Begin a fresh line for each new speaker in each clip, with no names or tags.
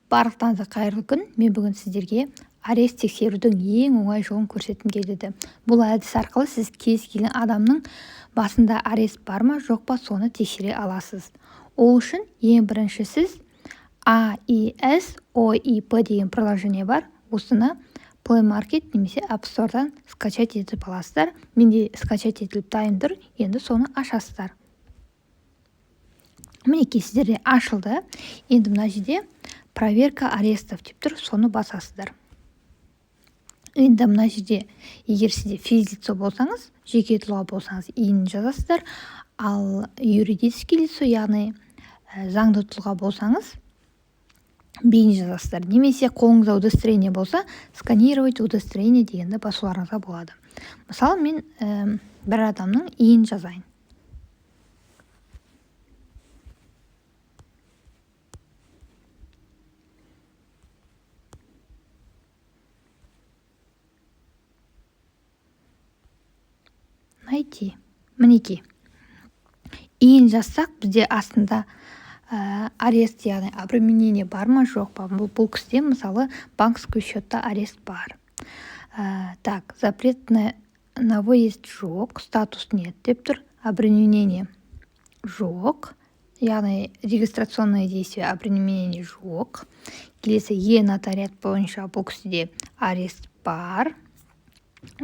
Барлықтарыңызға қайырлы күн. Мен бүгін сіздерге арест тексерудің ең оңай жолын көрсеткім келеді. Бұл әдіс арқылы сіз кез келген адамның басында арест бар ма, жоқ па, соны тексере аласыз. Ол үшін ең бірінші сіз AES OIP деген приложение бар. Осыны Play Market немесе App Store'дан скачать етіп аласыздар. Менде скачать етіліп дайын тұр, енді соны ашасыздар. Мінекей сіздерде ашылды. Енді мына жерде проверка арестов деп тұр, соны басасыздар. Енді мына жерде егер сізде физлицо болсаңыз, жеке тұлға болсаңыз, иін жазасыздар, ал юридический лицо, яғни заңды тұлға болсаңыз, бейін жазасыздар. Немесе қолыңызда удостоверение болса, сканировать удостоверение дегенді басуларыңызға болады. Мысалы, мен бір адамның иін жазайын. Найти. Мінекей. Иін жазсақ, бізде астында арест, яғни обременение бар ма, жоқ па. Бұл кісіде, мысалы, банковский счетта арест бар. Так, запрет на выезд жоқ, статус нет деп тұр, обременение жоқ, яғни регистрационное действие обременение жоқ. Келесі нотариат бойынша бұл кісіде арест бар.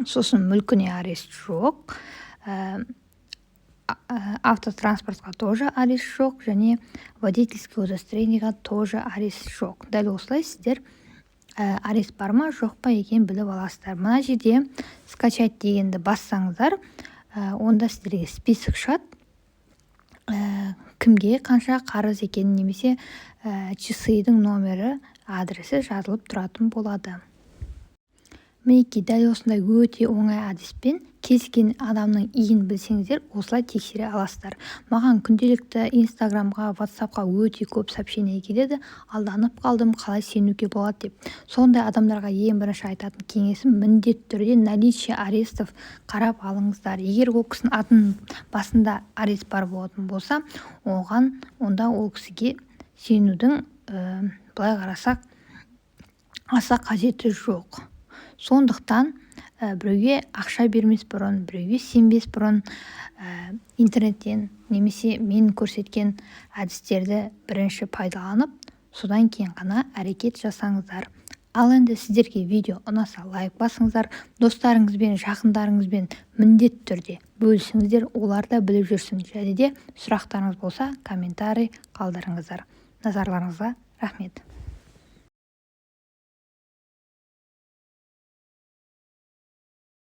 Сосын мүлкіне арест жоқ. Автотранспортқа тоже арест жоқ, және водительский удостоверениеға тоже арест жоқ. Дәл осылай сіздер арест бар ма, жоқ па екен біліп аласыздар. Мына жерде скачать дегенді бассаңыздар, онда сіздерге список шығады. Кімге қанша қарыз екенін немесе часыйдың номері, адресі жазылып тұратын болады. Мінекей, дәл осындай өте оңай әдіспен кез келген адамның иін білсеңіздер, осылай тексере аласыздар. Маған күнделікті Инстаграмға, WhatsAppқа өте көп сообщение келеді, алданып қалдым, қалай сенуге болады деп. Сондай адамдарға ең бірінші айтатын кеңесім, міндетті түрде наличие арестов қарап алыңыздар. Егер ол кісінің атының басында арест бар болатын болса, онда ол кісіге сенудің былай қарасақ аса қажеті жоқ. Сондықтан біреуге ақша бермес бұрын, біреуге сенбес бұрын интернеттен немесе мен көрсеткен әдістерді бірінші пайдаланып, содан кейін ғана әрекет жасаңыздар. Ал енді сіздерге видео ұнаса лайк басыңыздар, достарыңызбен, жақындарыңызбен міндетті түрде бөлісіңіздер, олар да біліп жүрсін. Және де сұрақтарыңыз болса, комментарий қалдырыңыздар. Назарларыңызға рахмет.